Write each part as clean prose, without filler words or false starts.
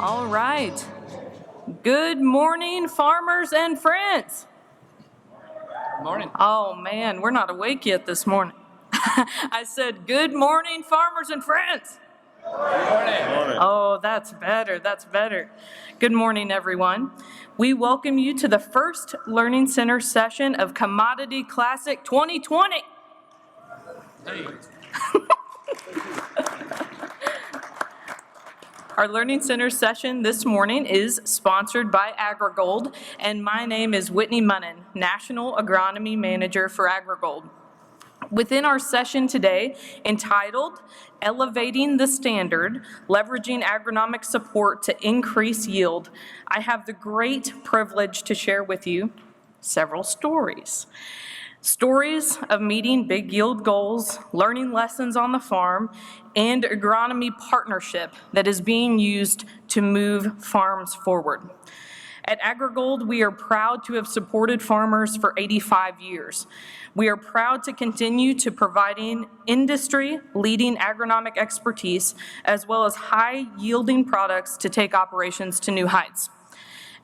All right. Good morning, farmers and friends. Good morning. Oh man, we're not awake yet this morning. I said, good morning, farmers and friends. Good morning. Oh, that's better, that's better. Good morning, everyone. We welcome you to the first Learning Center session of Commodity Classic 2020. Hey. Our Learning Center session this morning is sponsored by AgriGold, and my name is Whitney Monin, National Agronomy Manager for AgriGold. Within our session today, entitled Elevating the Standard, Leveraging Agronomic Support to Increase Yield, I have the great privilege to share with you several stories. Stories of meeting big yield goals, learning lessons on the farm, and agronomy partnership that is being used to move farms forward. At AgriGold, we are proud to have supported farmers for 85 years. We are proud to continue to providing industry-leading agronomic expertise as well as high-yielding products to take operations to new heights.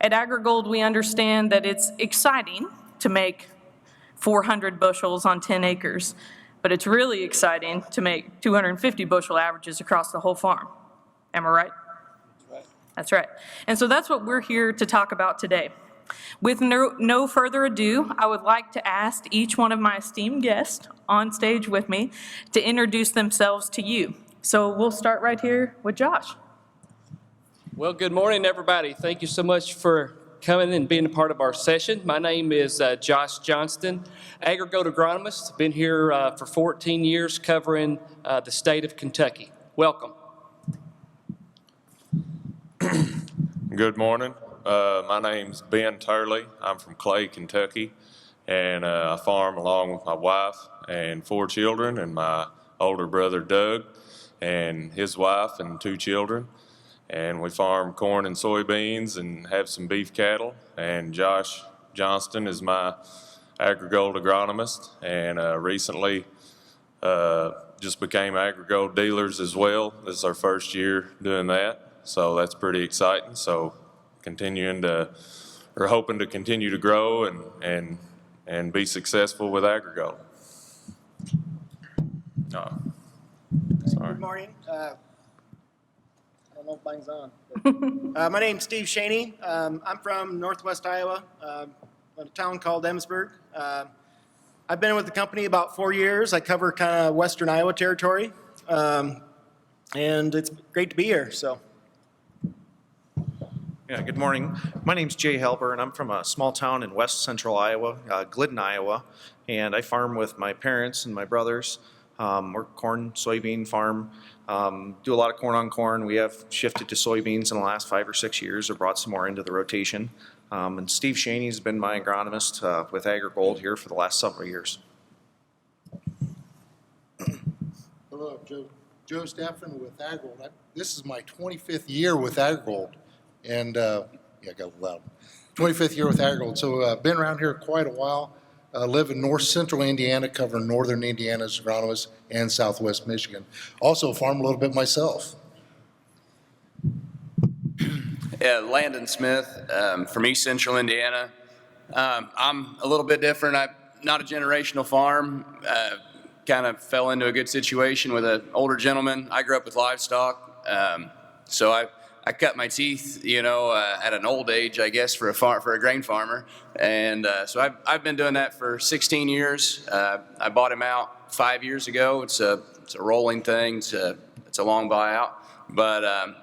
At AgriGold, we understand that it's exciting to make 400 bushels on 10 acres, but it's really exciting to make 250 bushel averages across the whole farm. Am I right? That's right. And so that's what we're here to talk about today. With no further ado, I would like to ask each one of my esteemed guests on stage with me to introduce themselves to you. So we'll start right here with Josh. Well, good morning, everybody. Thank you so much for coming and being a part of our session. My name is Josh Johnston, AgriGold Agronomist. Been here for 14 years covering the state of Kentucky. Welcome. Good morning. My name's Ben Turley. I'm from Clay, Kentucky, and I farm along with my wife and 4 children and my older brother Doug and his wife and 2 children. And we farm corn and soybeans and have some beef cattle. And Josh Johnston is my AgriGold agronomist, and recently just became AgriGold dealers as well. This is our first year doing that, so that's pretty exciting. So hoping to continue to grow and be successful with AgriGold. Sorry. Good morning. I don't know if mine's on. My name's Steve Chaney. I'm from Northwest Iowa, a town called Emsburg. I've been with the company about 4 years. I cover kind of Western Iowa territory, and it's great to be here. So. Yeah, good morning. My name's Jay Halber, and I'm from a small town in west central Iowa, Glidden, Iowa, and I farm with my parents and my brothers. We're corn, soybean farm, do a lot of corn on corn. We have shifted to soybeans in the last 5 or 6 years, or brought some more into the rotation. And Steve Chaney has been my agronomist with AgriGold here for the last several years. Hello, Joe Staffen with AgriGold. This is my 25th year with AgriGold. And, I got loud. 25th year with AgriGold. So been around here quite a while. Live in north central Indiana, covering northern Indiana's agronomist and southwest Michigan. Also farm a little bit myself. Yeah, Landon Smith from east central Indiana. I'm a little bit different. I'm not a generational farm. Kind of fell into a good situation with an older gentleman. I grew up with livestock. So I cut my teeth, at an old age, I guess, for a grain farmer, and so I've been doing that for 16 years. I bought him out 5 years ago. It's a rolling thing. It's a long buyout, but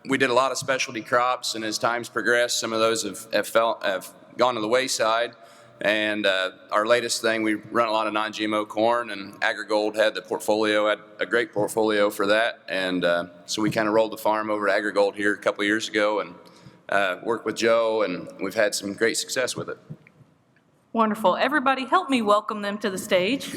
we did a lot of specialty crops, and as times progressed, some of those have gone to the wayside. And our latest thing, we run a lot of non-GMO corn, and AgriGold had a great portfolio for that. And so we kind of rolled the farm over to AgriGold here a couple of years ago and worked with Joe, and we've had some great success with it. Wonderful. Everybody help me welcome them to the stage.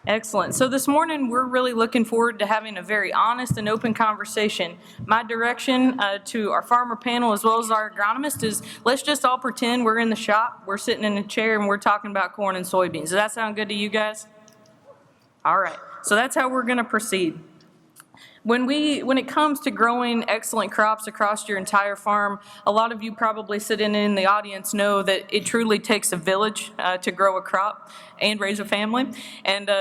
Excellent. So this morning, we're really looking forward to having a very honest and open conversation. My direction to our farmer panel as well as our agronomist is, let's just all pretend we're in the shop, we're sitting in a chair, and we're talking about corn and soybeans. Does that sound good to you guys? All right. So that's how we're going to proceed. When it comes to growing excellent crops across your entire farm, a lot of you probably sitting in the audience know that it truly takes a village to grow a crop and raise a family. And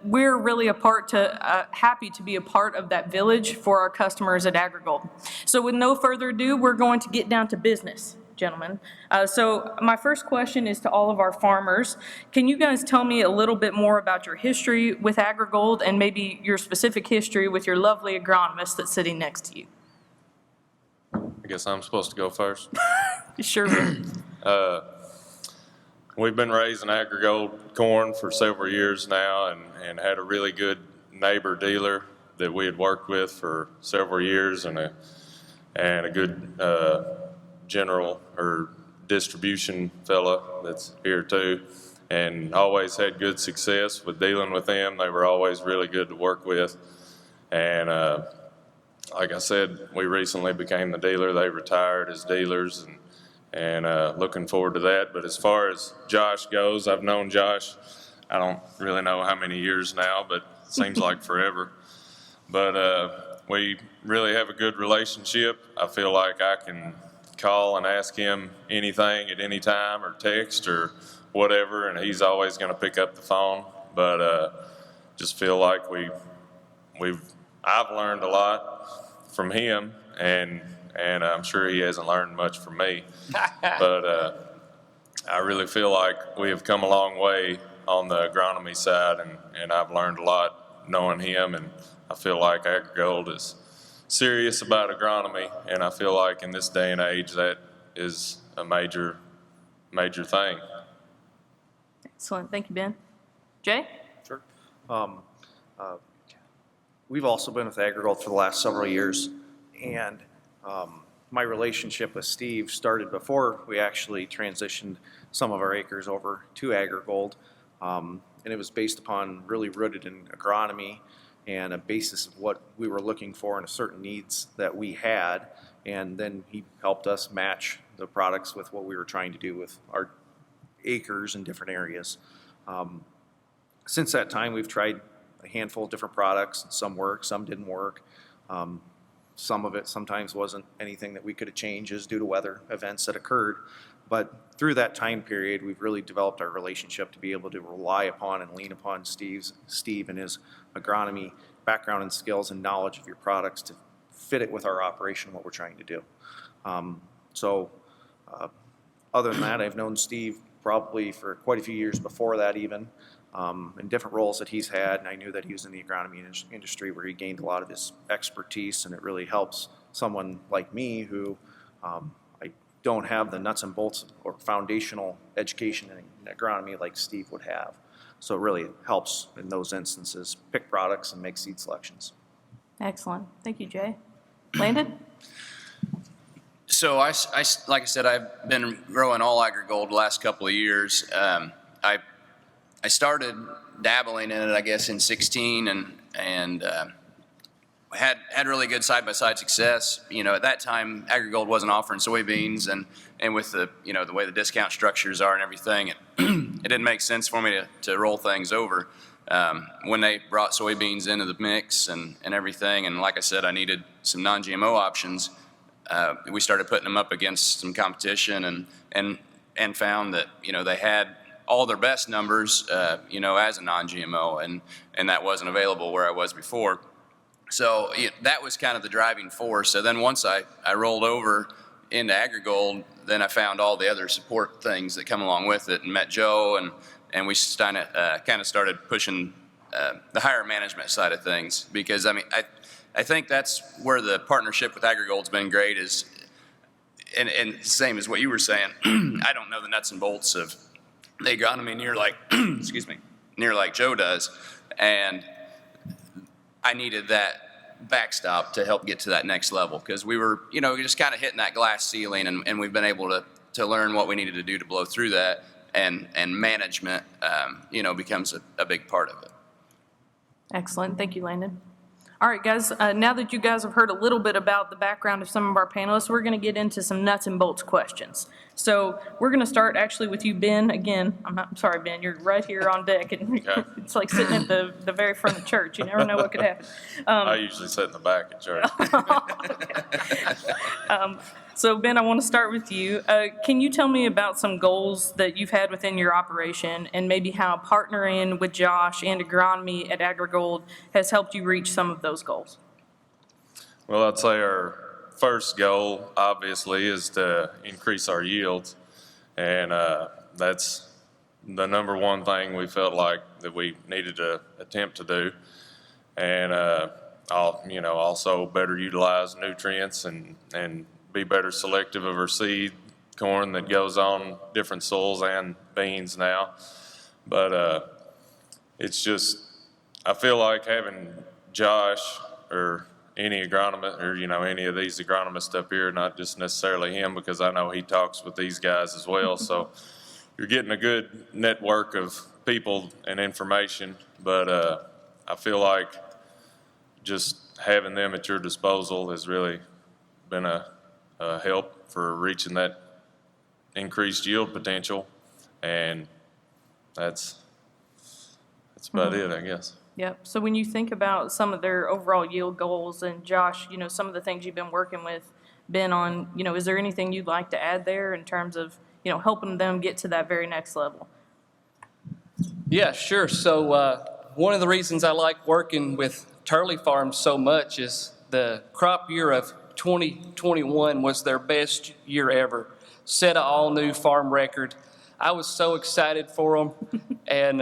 we're really happy to be a part of that village for our customers at AgriGold. So with no further ado, we're going to get down to business, gentlemen. So my first question is to all of our farmers. Can you guys tell me a little bit more about your history with AgriGold and maybe your specific history with your lovely agronomist that's sitting next to you? I guess I'm supposed to go first. Sure. We've been raising AgriGold corn for several years now and had a really good neighbor dealer that we had worked with for several years and a good general or distribution fella that's here too, and always had good success with dealing with them. They were always really good to work with. And like I said, we recently became the dealer. They retired as dealers, and looking forward to that. But as far as Josh goes, I've known Josh, I don't really know how many years now, but it seems like forever. But we really have a good relationship. I feel like I can call and ask him anything at any time or text or whatever, and he's always going to pick up the phone. But just feel like I've learned a lot from him, and I'm sure he hasn't learned much from me. But I really feel like we have come a long way on the agronomy side, and I've learned a lot knowing him, and I feel like AgriGold is serious about agronomy, and I feel like in this day and age that is a major thing. Excellent. Thank you, Ben. Jay? Sure. We've also been with AgriGold for the last several years, and my relationship with Steve started before we actually transitioned some of our acres over to AgriGold, and it was based upon really rooted in agronomy and a basis of what we were looking for and certain needs that we had, and then he helped us match the products with what we were trying to do with our acres in different areas. Since that time, we've tried a handful of different products. Some worked, some didn't work. Some of it sometimes wasn't anything that we could have changed due to weather events that occurred. But through that time period, we've really developed our relationship to be able to rely upon and lean upon Steve and his agronomy background and skills and knowledge of your products to fit it with our operation, what we're trying to do. Other than that, I've known Steve probably for quite a few years before that even, in different roles that he's had, and I knew that he was in the agronomy industry where he gained a lot of his expertise, and it really helps someone like me who I don't have the nuts and bolts or foundational education in agronomy like Steve would have. So it really helps in those instances pick products and make seed selections. Excellent. Thank you, Jay. Landon? So like I said, I've been growing all AgriGold the last couple of years. I started dabbling in it, I guess, in 16 and had really good side-by-side success. At that time, AgriGold wasn't offering soybeans, and with the way the discount structures are and everything, it didn't make sense for me to roll things over. When they brought soybeans into the mix and everything, and like I said, I needed some non-GMO options, we started putting them up against some competition and found that, they had all their best numbers, as a non-GMO, and that wasn't available where I was before. So that was kind of the driving force. So then once I rolled over into AgriGold, then I found all the other support things that come along with it and met Joe, and we kind of started pushing the higher management side of things, because I think that's where the partnership with AgriGold's been great is, and same as what you were saying, I don't know the nuts and bolts of the agronomy near like Joe does, and I needed that backstop to help get to that next level, because we were, just kind of hitting that glass ceiling, and we've been able to learn what we needed to do to blow through that, and management, becomes a big part of it. Excellent. Thank you, Landon. All right, guys, now that you guys have heard a little bit about the background of some of our panelists, we're going to get into some nuts and bolts questions. So we're going to start actually with you, Ben. Again, I'm sorry, Ben, you're right here on deck, and Okay. it's like sitting at the very front of church. You never know what could happen. I usually sit in the back at church. So Ben, I want to start with you. Can you tell me about some goals that you've had within your operation and maybe how partnering with Josh and Agronomy at AgriGold has helped you reach some of those goals? Well, I'd say our first goal, obviously, is to increase our yields. And that's the number one thing we felt like that we needed to attempt to do. And also better utilize nutrients and be better selective of our seed corn that goes on different soils and beans now. But it's just, I feel like having Josh or any agronomist or, any of these agronomists up here, not just necessarily him, because I know he talks with these guys as well. So you're getting a good network of people and information, but I feel like just having them at your disposal has really been a help for reaching that increased yield potential, and that's about it, I guess. Yep. So when you think about some of their overall yield goals, and Josh, some of the things you've been working with Ben on, is there anything you'd like to add there in terms of, helping them get to that very next level? Yeah, sure. So one of the reasons I like working with Turley Farms so much is the crop year of 2021 was their best year ever. Set an all-new farm record. I was so excited for them, and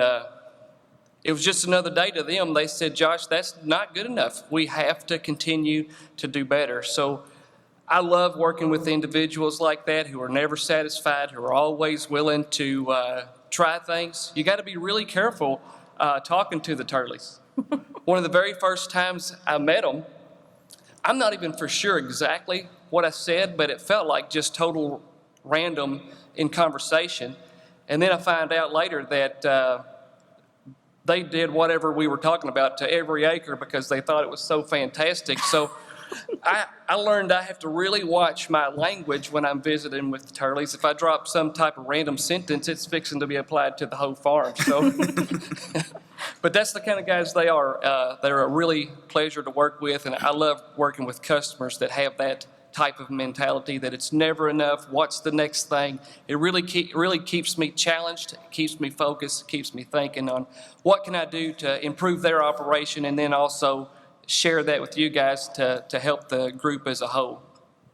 it was just another day to them. They said, Josh, that's not good enough. We have to continue to do better. So I love working with individuals like that who are never satisfied, who are always willing to try things. You got to be really careful talking to the Turleys. One of the very first times I met them, I'm not even for sure exactly what I said, but it felt like just total random in conversation. And then I find out later that they did whatever we were talking about to every acre because they thought it was so fantastic. So I learned I have to really watch my language when I'm visiting with the Turleys. If I drop some type of random sentence, it's fixing to be applied to the whole farm. So, but that's the kind of guys they are. They're a really pleasure to work with, and I love working with customers that have that type of mentality, that it's never enough. What's the next thing? It really keeps me challenged, keeps me focused, keeps me thinking on what can I do to improve their operation, and then also share that with you guys to help the group as a whole.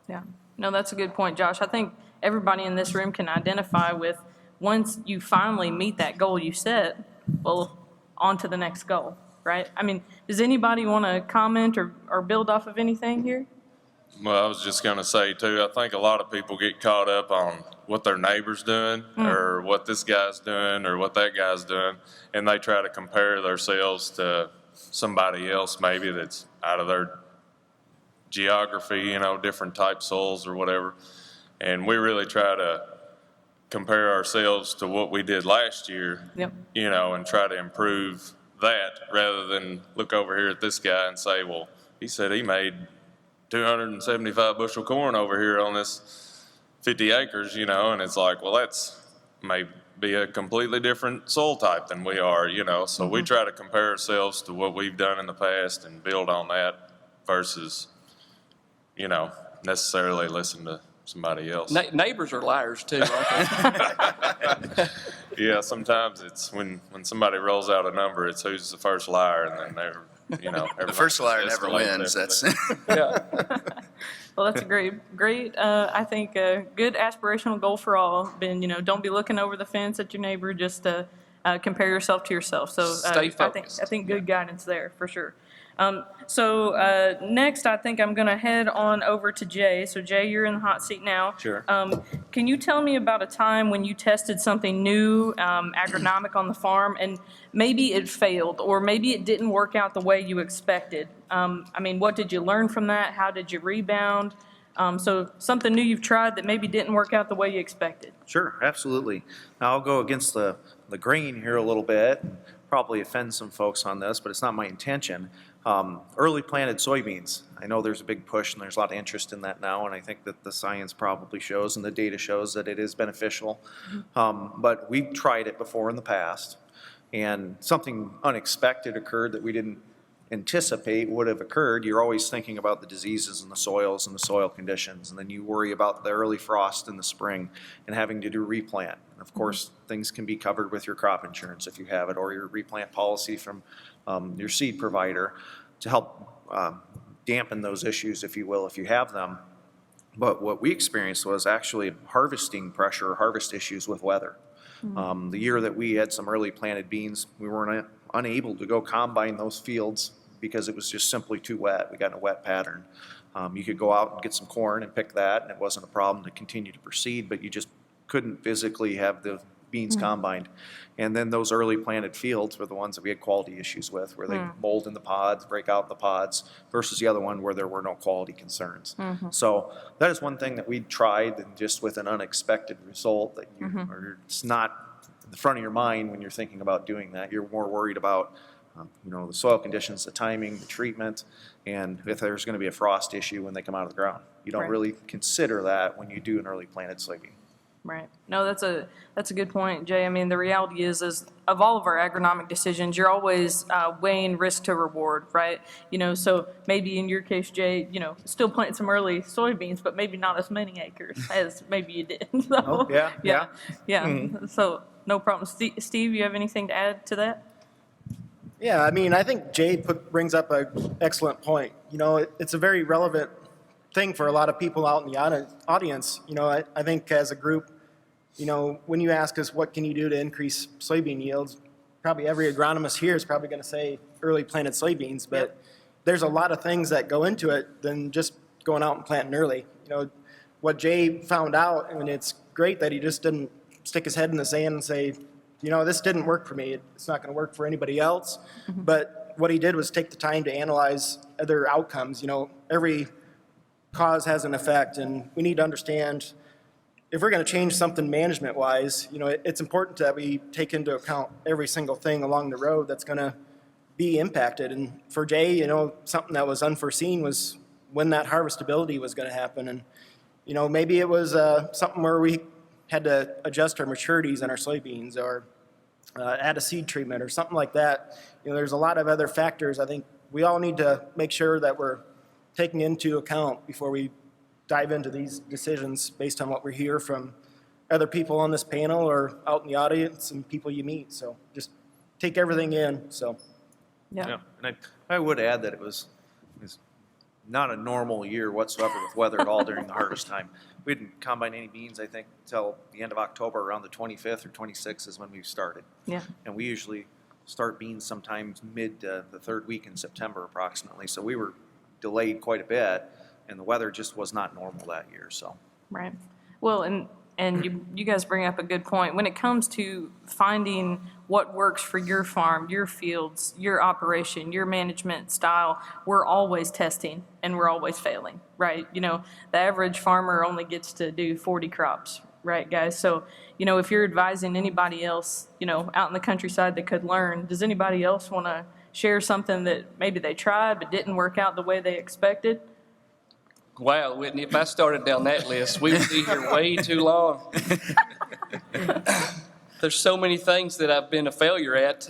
Yeah, no, that's a good point, Josh. I think everybody in this room can identify with once you finally meet that goal you set, well, on to the next goal, right? I mean, does anybody want to comment or build off of anything here? Well, I was just going to say, too, I think a lot of people get caught up on what their neighbor's doing or what this guy's doing or what that guy's doing, and they try to compare themselves to somebody else maybe that's out of their geography, different type soils or whatever. And we really try to compare ourselves to what we did last year, Yep. And try to improve that rather than look over here at this guy and say, well, he said he made 275 bushel corn over here on this 50 acres, and it's like, well, that's may be a completely different soil type than we are, so we try to compare ourselves to what we've done in the past and build on that versus, necessarily listen to somebody else. Neighbors are liars too, aren't they? Yeah, sometimes it's when somebody rolls out a number, it's who's the first liar, and then they're, The first liar never wins. That's Yeah. Well, that's a great, I think, good aspirational goal for all. Ben, don't be looking over the fence at your neighbor, just compare yourself to yourself. So Stay focused. I think good guidance there for sure. So next, I think I'm going to head on over to Jay. So Jay, you're in the hot seat now. Sure. Can you tell me about a time when you tested something new, agronomic on the farm, and maybe it failed, or maybe it didn't work out the way you expected? What did you learn from that? How did you rebound? So something new you've tried that maybe didn't work out the way you expected. Sure, absolutely. Now I'll go against the grain here a little bit, and probably offend some folks on this, but it's not my intention. Early planted soybeans. I know there's a big push and there's a lot of interest in that now, and I think that the science probably shows and the data shows that it is beneficial. But we tried it before in the past, and something unexpected occurred that we didn't anticipate would have occurred. You're always thinking about the diseases in the soils and the soil conditions, and then you worry about the early frost in the spring and having to do replant. And of course, things can be covered with your crop insurance if you have it, or your replant policy from your seed provider to help dampen those issues, if you will, if you have them. But what we experienced was actually harvesting pressure, harvest issues with weather. The year that we had some early planted beans, we weren't unable to go combine those fields because it was just simply too wet. We got in a wet pattern. You could go out and get some corn and pick that, and it wasn't a problem to continue to proceed, but you just couldn't physically have the beans combined. And then those early planted fields were the ones that we had quality issues with, where they mold in the pods, break out in the pods, versus the other one where there were no quality concerns. So that is one thing that we tried, and just with an unexpected result that it's not in the front of your mind when you're thinking about doing that. You're more worried about the soil conditions, the timing, the treatment, and if there's going to be a frost issue when they come out of the ground. You don't really consider that when you do an early planted soybean. Right. No, that's a good point, Jay. I mean, the reality is of all of our agronomic decisions, you're always weighing risk to reward, right? So maybe in your case, Jay, still planting some early soybeans, but maybe not as many acres as maybe you did. So, yeah. So no problem. Steve, you have anything to add to that? Yeah, I mean, I think Jay brings up an excellent point. It's a very relevant thing for a lot of people out in the audience. I think as a group, when you ask us what can you do to increase soybean yields, probably every agronomist here is probably going to say early planted soybeans, but there's a lot of things that go into it than just going out and planting early. What Jay found out, and it's great that he just didn't stick his head in the sand and say, this didn't work for me. It's not going to work for anybody else. But what he did was take the time to analyze other outcomes. Every cause has an effect, and we need to understand if we're going to change something management-wise, it's important that we take into account every single thing along the road that's going to be impacted. And for Jay, something that was unforeseen was when that harvestability was going to happen. And, maybe it was something where we had to adjust our maturities on our soybeans or add a seed treatment or something like that. There's a lot of other factors I think we all need to make sure that we're taking into account before we dive into these decisions based on what we hear from other people on this panel or out in the audience and people you meet. So just take everything in. So And I would add that it was not a normal year whatsoever with weather at all during the harvest time. We didn't combine any beans, I think, until the end of October. Around the 25th or 26th is when we started. Yeah. And we usually start beans sometimes mid the third week in September approximately. So we were delayed quite a bit, and the weather just was not normal that year. So right. Well, and you guys bring up a good point. When it comes to finding what works for your farm, your fields, your operation, your management style, we're always testing and we're always failing, right? The average farmer only gets to do 40 crops, right, guys? So, if you're advising anybody else, out in the countryside that could learn, does anybody else want to share something that maybe they tried but didn't work out the way they expected? Wow, Whitney, if I started down that list, we would be here way too long. There's so many things that I've been a failure at,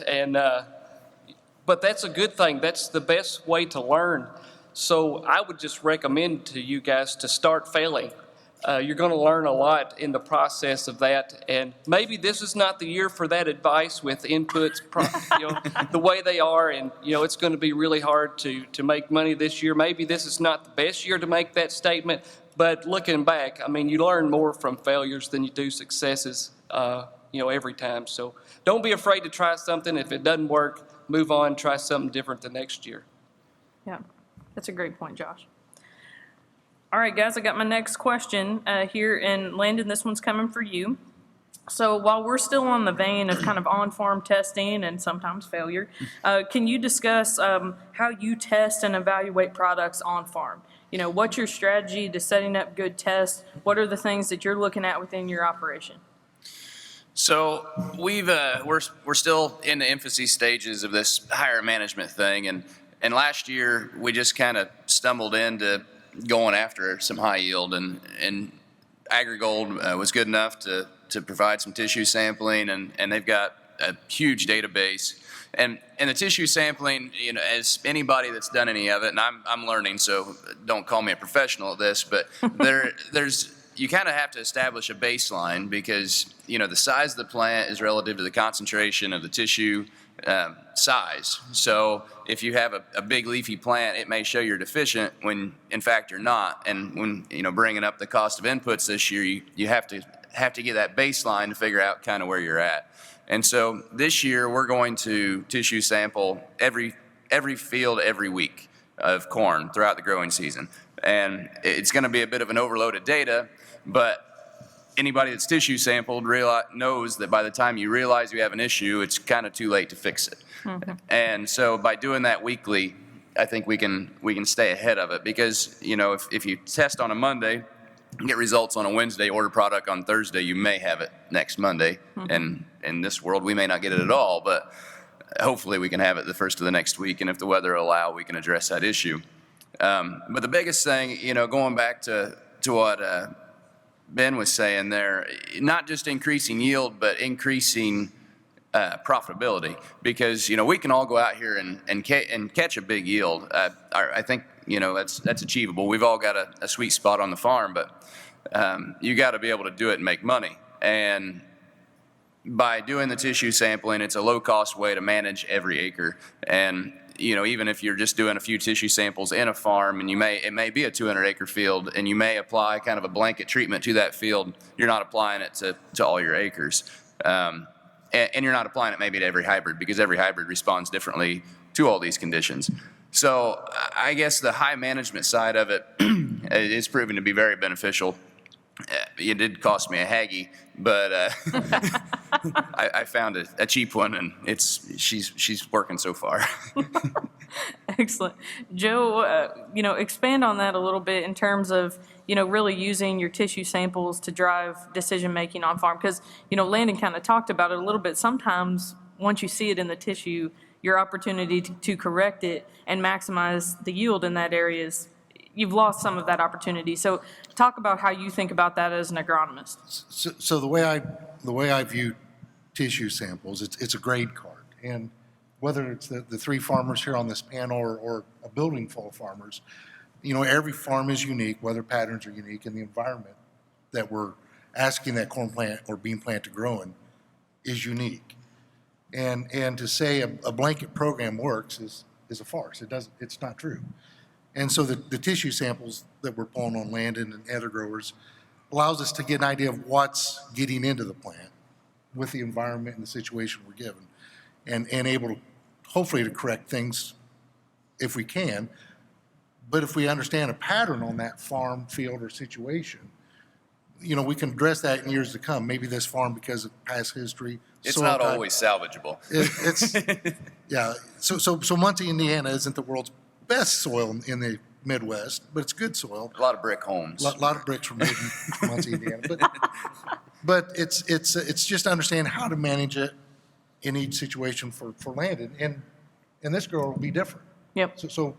but that's a good thing. That's the best way to learn. So I would just recommend to you guys to start failing. You're going to learn a lot in the process of that, and maybe this is not the year for that advice with inputs, the way they are, and it's going to be really hard to make money this year. Maybe this is not the best year to make that statement, but looking back, you learn more from failures than you do successes, every time. So don't be afraid to try something. If it doesn't work, move on, try something different the next year. Yeah, that's a great point, Josh. All right, guys, I got my next question here, and Landon, this one's coming for you. So while we're still on the vein of kind of on-farm testing and sometimes failure, can you discuss how you test and evaluate products on-farm? What's your strategy to setting up good tests? What are the things that you're looking at within your operation? So we're still in the infancy stages of this higher management thing, and and last year, we just kind of stumbled into going after some high yield, and AgriGold was good enough to provide some tissue sampling, and they've got a huge database. And the tissue sampling, as anybody that's done any of it, and I'm learning, so don't call me a professional at this, but you kind of have to establish a baseline because, the size of the plant is relative to the concentration of the tissue size. So if you have a big leafy plant, it may show you're deficient when in fact you're not. And when, bringing up the cost of inputs this year, you have to get that baseline to figure out kind of where you're at. And so this year we're going to tissue sample every field every week of corn throughout the growing season. And it's going to be a bit of an overloaded data, but anybody that's tissue sampled knows that by the time you realize you have an issue, it's kind of too late to fix it. Mm-hmm. And so by doing that weekly, I think we can stay ahead of it because, if you test on a Monday, get results on a Wednesday, order product on Thursday, you may have it next Monday. Mm-hmm. And in this world, we may not get it at all, but hopefully we can have it the first of the next week. And if the weather allow, we can address that issue. But the biggest thing, going back to what Ben was saying there, not just increasing yield, but increasing profitability. Because, we can all go out here and catch a big yield. I think, that's achievable. We've all got a sweet spot on the farm, but you got to be able to do it and make money. And by doing the tissue sampling, it's a low-cost way to manage every acre. And, even if you're just doing a few tissue samples in a farm, and it may be a 200-acre field, and you may apply kind of a blanket treatment to that field, you're not applying it to all your acres. And you're not applying it maybe to every hybrid, because every hybrid responds differently to all these conditions. So I guess the high management side of it is proving to be very beneficial. It did cost me a Haggie, but I found a cheap one, and she's working so far. Excellent. Joe, expand on that a little bit in terms of, really using your tissue samples to drive decision-making on farm. Because, Landon kind of talked about it a little bit. Sometimes once you see it in the tissue, your opportunity to correct it and maximize the yield in that area you've lost some of that opportunity. So talk about how you think about that as an agronomist. So the way I view tissue samples, it's a grade card. And whether it's the three farmers here on this panel or a building full of farmers, every farm is unique, weather patterns are unique, and the environment that we're asking that corn plant or bean plant to grow in is unique. And to say a blanket program works is a farce. It's not true. And so the tissue samples that we're pulling on Landon and other growers allows us to get an idea of what's getting into the plant with the environment and the situation we're given, and able to hopefully to correct things if we can. But if we understand a pattern on that farm, field, or situation, we can address that in years to come. Maybe this farm, because of past history, it's not always salvageable. Yeah. So Muncie, Indiana isn't the world's best soil in the Midwest, but it's good soil. A lot of brick homes. A lot of bricks were made in Muncie, Indiana. But it's just understand how to manage it in each situation for Landon, and this grower will be different. Yep. So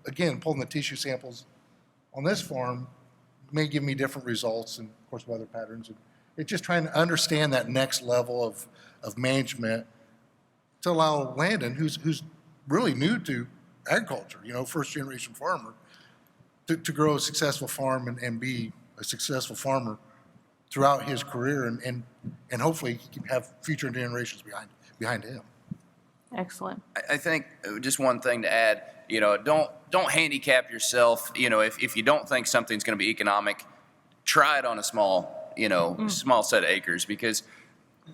again, pulling the tissue samples on this farm may give me different results, and of course weather patterns. It's just trying to understand that next level of management to allow Landon, who's really new to agriculture, first generation farmer, to grow a successful farm and be a successful farmer throughout his career, and hopefully he can have future generations behind him. Excellent. I think just one thing to add, don't handicap yourself. If you don't think something's going to be economic, try it on a small set of acres, because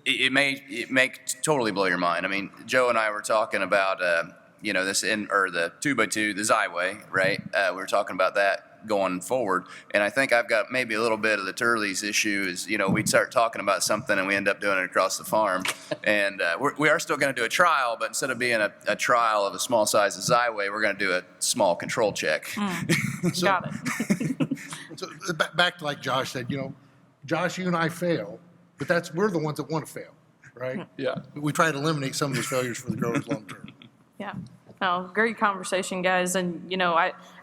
it may totally blow your mind. I mean, Joe and I were talking about the 2x2, the Zyway, right? We were talking about that going forward, and I think I've got maybe a little bit of the Turley's issue is, we'd start talking about something and we end up doing it across the farm. And we are still going to do a trial, but instead of being a trial of a small size of Zyway, we're going to do a small control check. Got it. So back to like Josh said, Josh, you and I fail, but we're the ones that want to fail, right? Yeah. We try to eliminate some of those failures for the growers long term. Yeah. Oh, great conversation, guys. And,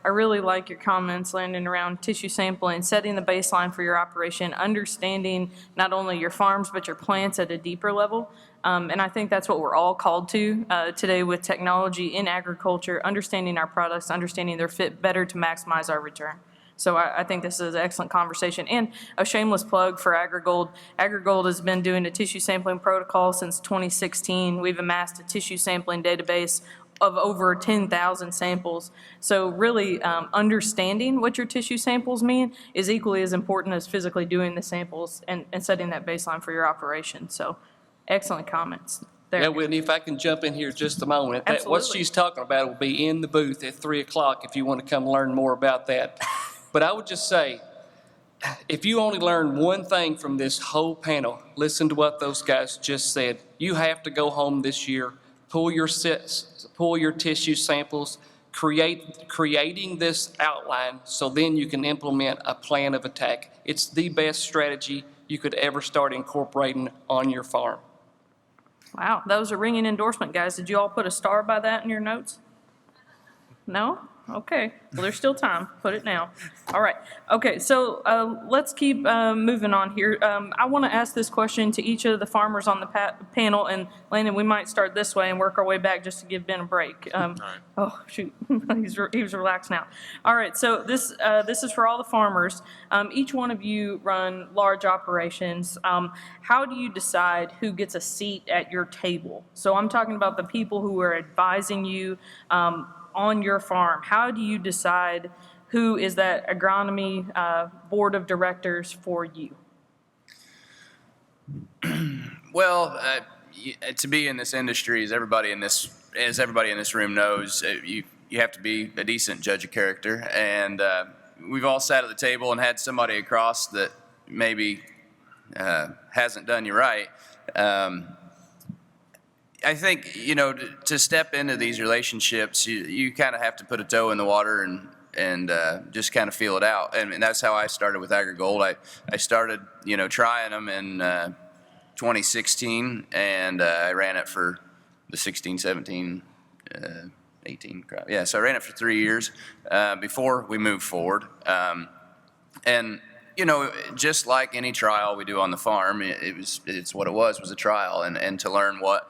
I really like your comments, Landon, around tissue sampling, setting the baseline for your operation, understanding not only your farms, but your plants at a deeper level. And I think that's what we're all called to today with technology in agriculture, understanding our products, understanding their fit better to maximize our return. So I think this is an excellent conversation. And a shameless plug for AgriGold. AgriGold has been doing a tissue sampling protocol since 2016. We've amassed a tissue sampling database of over 10,000 samples. So really understanding what your tissue samples mean is equally as important as physically doing the samples and setting that baseline for your operation. So excellent comments there. Yeah, Whitney, if I can jump in here just a moment. What Absolutely. she's talking about will be in the booth at 3 o'clock if you want to come learn more about that. But I would just say, if you only learn one thing from this whole panel, listen to what those guys just said. You have to go home this year, pull your tissue samples, creating this outline so then you can implement a plan of attack. It's the best strategy you could ever start incorporating on your farm. Wow, that was a ringing endorsement, guys. Did you all put a star by that in your notes? No? Okay, well, there's still time. Put it now. All right. Okay, so let's keep moving on here. I want to ask this question to each of the farmers on the panel, and Landon, we might start this way and work our way back just to give Ben a break. Oh, shoot, he's relaxed now. All right, so this is for all the farmers. Each one of you run large operations. How do you decide who gets a seat at your table? So I'm talking about the people who are advising you on your farm. How do you decide who is that agronomy board of directors for you? Well, to be in this industry, as everybody in this room knows, you have to be a decent judge of character. And we've all sat at the table and had somebody across that maybe hasn't done you right. I think, to step into these relationships, you kind of have to put a toe in the water and just kind of feel it out. And that's how I started with AgriGold. I started, trying them in 2016, and I ran it for the 16, 17, 18 crop. Yeah, so I ran it for 3 years before we moved forward. And just like any trial we do on the farm, it's what it was a trial, and to learn what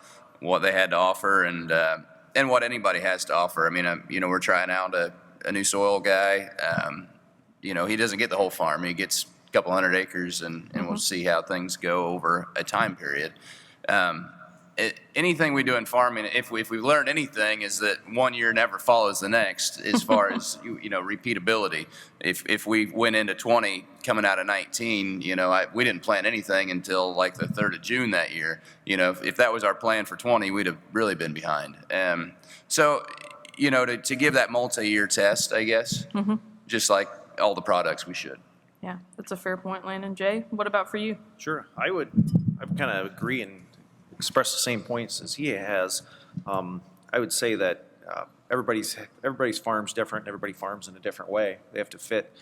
they had to offer and what anybody has to offer. I mean, we're trying out a new soil guy. He doesn't get the whole farm. He gets a couple hundred acres, and we'll see how things go over a time period. Anything we do in farming, if we learned anything, is that 1 year never follows the next as far as repeatability. If we went into 20 coming out of 19, we didn't plan anything until like the 3rd of June that year. If that was our plan for 20, we'd have really been behind. So to give that multi-year test, I guess, just like all the products, we should. Yeah, that's a fair point, Landon. Jay, what about for you? Sure, I kind of agree and express the same points as he has. I would say that everybody's farm's different. Everybody farms in a different way. They have to fit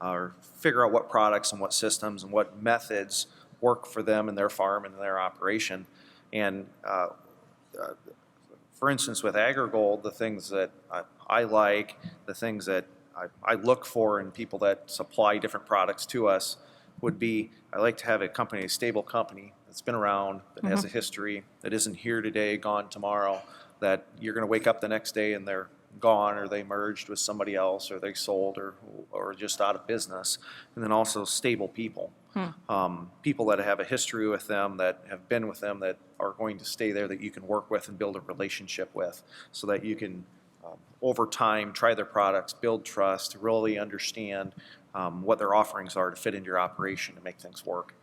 or figure out what products and what systems and what methods work for them and their farm and their operation. And for instance, with AgriGold, the things that I like, the things that I look for in people that supply different products to us would be, I like to have a stable company that's been around, that has a history, that isn't here today, gone tomorrow, that you're going to wake up the next day and they're gone, or they merged with somebody else, or they sold, or just out of business. And then also stable people. People that have a history with them, that have been with them, that are going to stay there, that you can work with and build a relationship with, so that you can, over time, try their products, build trust, really understand what their offerings are to fit into your operation to make things work.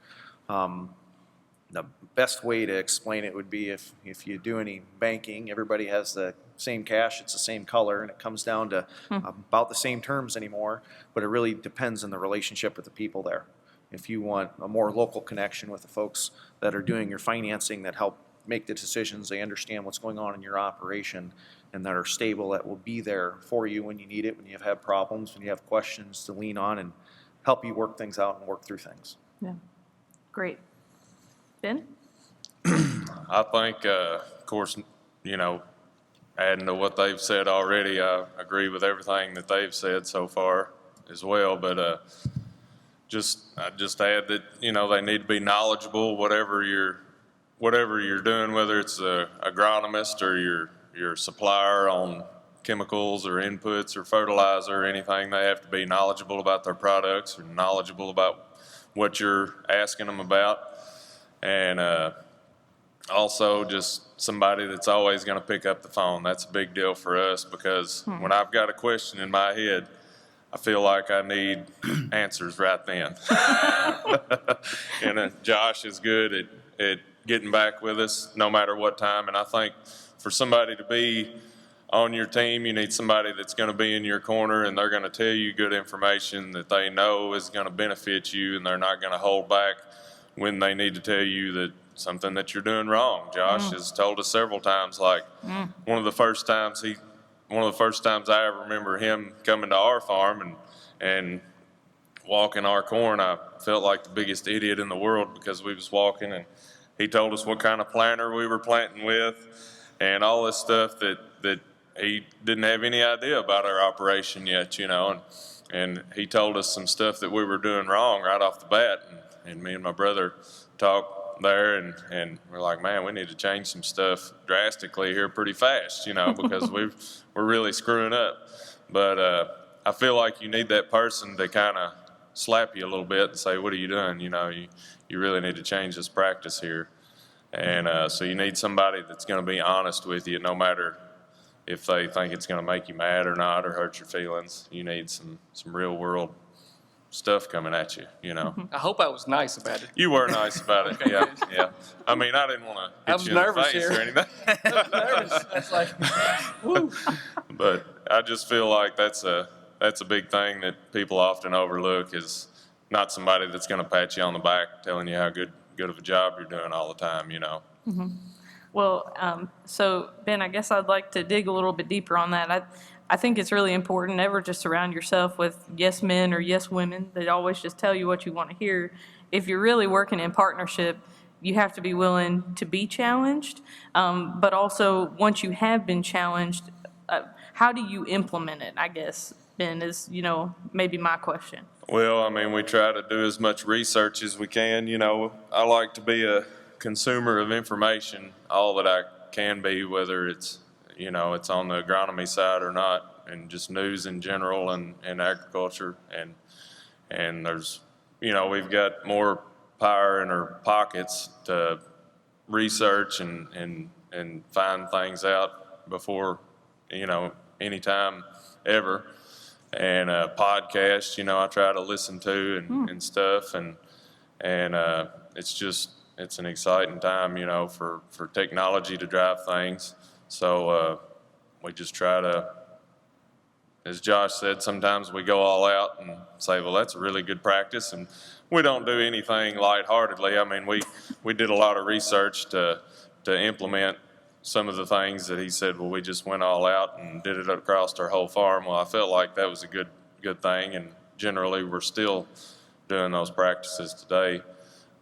The best way to explain it would be if you do any banking, everybody has the same cash, it's the same color, and it comes down to about the same terms anymore, but it really depends on the relationship with the people there. If you want a more local connection with the folks that are doing your financing, that help make the decisions, they understand what's going on in your operation, and that are stable, that will be there for you when you need it, when you have problems, when you have questions to lean on and help you work things out and work through things. Yeah, great. Ben? I think, of course, adding to what they've said already, I agree with everything that they've said so far as well. But I just add that, you know, they need to be knowledgeable, whatever you're doing, whether it's a agronomist or your supplier on chemicals or inputs or fertilizer or anything. They have to be knowledgeable about their products or knowledgeable about what you're asking them about. And also just somebody that's always going to pick up the phone. That's a big deal for us, because when I've got a question in my head, I feel like I need answers right then. And Josh is good at getting back with us no matter what time. And I think for somebody to be on your team, you need somebody that's going to be in your corner, and they're going to tell you good information that they know is going to benefit you, and they're not going to hold back when they need to tell you that something that you're doing wrong. Josh has told us several times, like one of the first times I ever remember him coming to our farm and walking our corn, I felt like the biggest idiot in the world, because we was walking and he told us what kind of planter we were planting with and all this stuff that he didn't have any idea about our operation yet, you know, and he told us some stuff that we were doing wrong right off the bat, and me and my brother talked there, and we're like, man, we need to change some stuff drastically here pretty fast, you know, because we're really screwing up. But I feel like you need that person to kind of slap you a little bit and say, what are you doing? You know, you really need to change this practice here. And so you need somebody that's going to be honest with you, no matter if they think it's going to make you mad or not or hurt your feelings. You need some real world stuff coming at you, you know. I hope I was nice about it. You were nice about it, yeah. I mean, I didn't want to hit you in the face here. or anything. I was nervous. It's like, woo. But I just feel like that's a big thing that people often overlook, is not somebody that's going to pat you on the back telling you how good of a job you're doing all the time, you know. Well, so Ben, I guess I'd like to dig a little bit deeper on that. I think it's really important never to surround yourself with yes men or yes women that always just tell you what you want to hear. If you're really working in partnership, you have to be willing to be challenged. But also, once you have been challenged, how do you implement it, I guess, Ben, is, you know, maybe my question. Well, I mean, we try to do as much research as we can. You know, I like to be a consumer of information, all that I can be, whether it's, you know, it's on the agronomy side or not, and just news in general and agriculture. And there's, you know, we've got more power in our pockets to research and find things out before, you know, anytime ever. And podcasts, you know, I try to listen to and stuff, and it's an exciting time, you know, for technology to drive things. So we just try to, as Josh said, sometimes we go all out and say, well, that's a really good practice, and we don't do anything lightheartedly. I mean, we did a lot of research to implement some of the things that he said, well, we just went all out and did it across our whole farm. Well, I felt like that was a good thing, and generally we're still doing those practices today.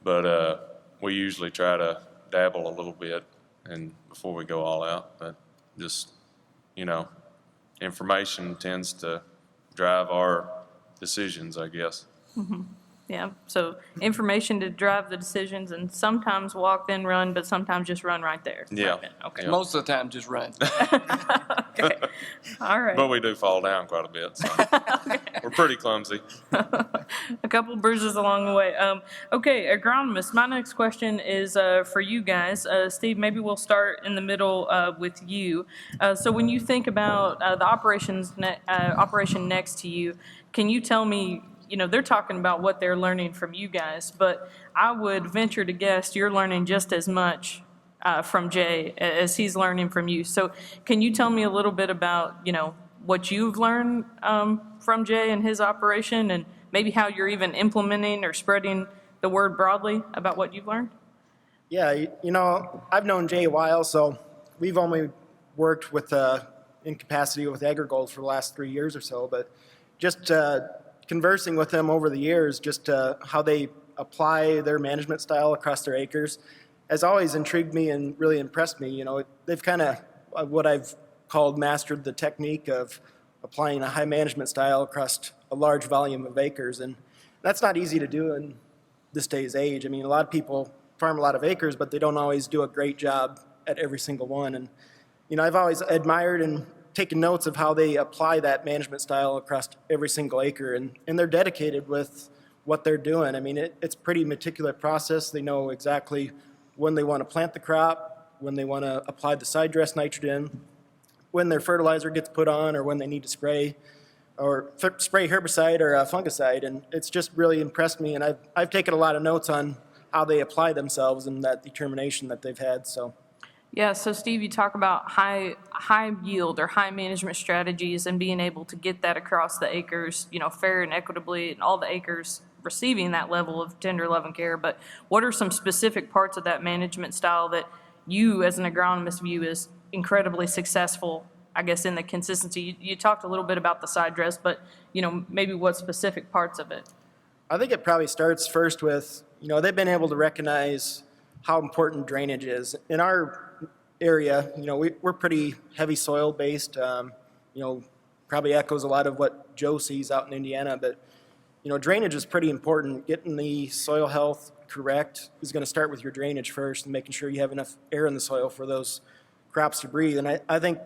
But we usually try to dabble a little bit and before we go all out. But just, you know, information tends to drive our decisions, I guess. Yeah, so information to drive the decisions, and sometimes walk then run, but sometimes just run right there. Yeah. Right then. Okay. Yeah. Most of the time, just run. Okay. All right. But we do fall down quite a bit, so we're pretty clumsy. A couple bruises along the way. Okay, agronomist, my next question is for you guys. Steve, maybe we'll start in the middle with you. So when you think about the operation next to you, can you tell me, you know, they're talking about what they're learning from you guys, but I would venture to guess you're learning just as much from Jay as he's learning from you. So can you tell me a little bit about, you know, what you've learned from Jay and his operation, and maybe how you're even implementing or spreading the word broadly about what you've learned? Yeah, you know, I've known Jay a while, so we've only worked with in capacity with AgriGold for the last 3 years or so, but just conversing with them over the years, just how they apply their management style across their acres has always intrigued me and really impressed me. You know, they've kind of what I've called mastered the technique of applying a high management style across a large volume of acres. And that's not easy to do in this day's age. I mean, a lot of people farm a lot of acres, but they don't always do a great job at every single one. And, I've always admired and taken notes of how they apply that management style across every single acre. And they're dedicated with what they're doing. I mean, it's a pretty meticulous process. They know exactly when they want to plant the crop, when they want to apply the side dress nitrogen, when their fertilizer gets put on, or when they need to spray herbicide or a fungicide. And it's just really impressed me. And I've taken a lot of notes on how they apply themselves and that determination that they've had. So. Yeah, so Steve, you talk about high yield or high management strategies and being able to get that across the acres, fair and equitably, and all the acres receiving that level of tender love and care. But what are some specific parts of that management style that you as an agronomist view as incredibly successful, I guess, in the consistency? You talked a little bit about the side dress, but, maybe what specific parts of it? I think it probably starts first with, they've been able to recognize how important drainage is. In our area, we're pretty heavy soil based, probably echoes a lot of what Joe sees out in Indiana, but, drainage is pretty important. Getting the soil health correct is going to start with your drainage first and making sure you have enough air in the soil for those crops to breathe. And I think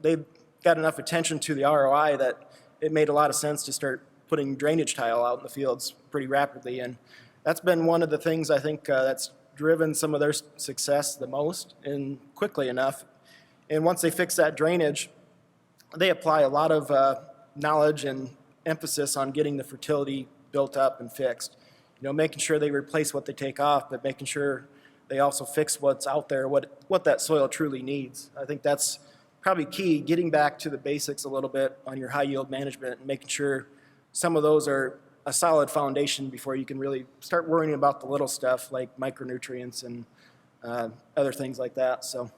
they've got enough attention to the ROI that it made a lot of sense to start putting drainage tile out in the fields pretty rapidly. And that's been one of the things I think that's driven some of their success the most and quickly enough. And once they fix that drainage, they apply a lot of knowledge and emphasis on getting the fertility built up and fixed. Making sure they replace what they take off, but making sure they also fix what's out there, what that soil truly needs. I think that's probably key, getting back to the basics a little bit on your high yield management and making sure some of those are a solid foundation before you can really start worrying about the little stuff like micronutrients and other things like that. So.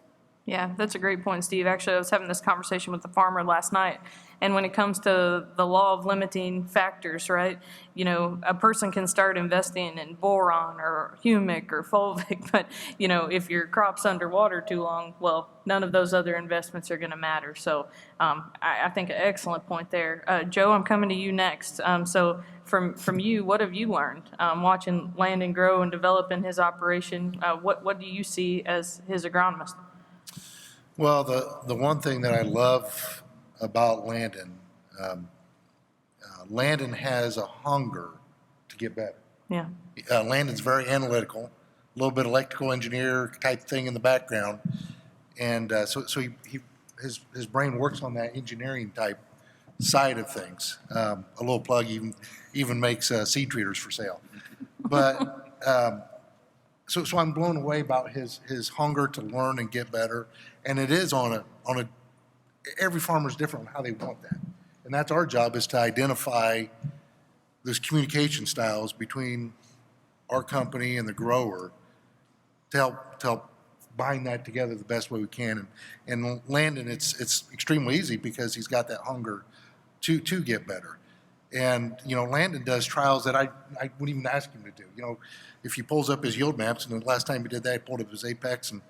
Yeah, that's a great point, Steve. Actually, I was having this conversation with the farmer last night, and when it comes to the law of limiting factors, right, a person can start investing in boron or humic or fulvic, but, if your crop's underwater too long, well, none of those other investments are going to matter. So I think an excellent point there. Joe, I'm coming to you next. So from you, what have you learned watching Landon grow and develop in his operation? What do you see as his agronomist? Well, the one thing that I love about Landon, Landon has a hunger to get better. Yeah. Landon's very analytical, a little bit electrical engineer type thing in the background, and so his brain works on that engineering type side of things. A little plug even makes seed treaters for sale, but so I'm blown away about his hunger to learn and get better, and it is on a every farmer's different on how they want that, and that's our job, is to identify those communication styles between our company and the grower to help bind that together the best way we can. And Landon, it's extremely easy because he's got that hunger to get better. And, Landon does trials that I wouldn't even ask him to do. If he pulls up his yield maps, and the last time he did that, he pulled up his Apex, and,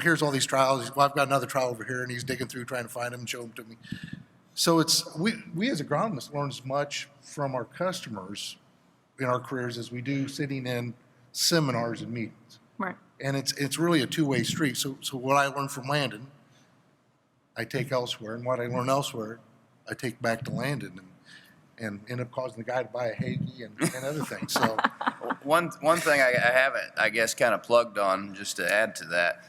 here's all these trials. Well, I've got another trial over here, and he's digging through trying to find them and show them to me. So we as agronomists learn as much from our customers in our careers as we do sitting in seminars and meetings. Right. And it's really a two-way street. So what I learned from Landon, I take elsewhere, and what I learn elsewhere, I take back to Landon, and end up causing the guy to buy a Hagee and other things. So One thing I haven't, I guess, kind of plugged on, just to add to that,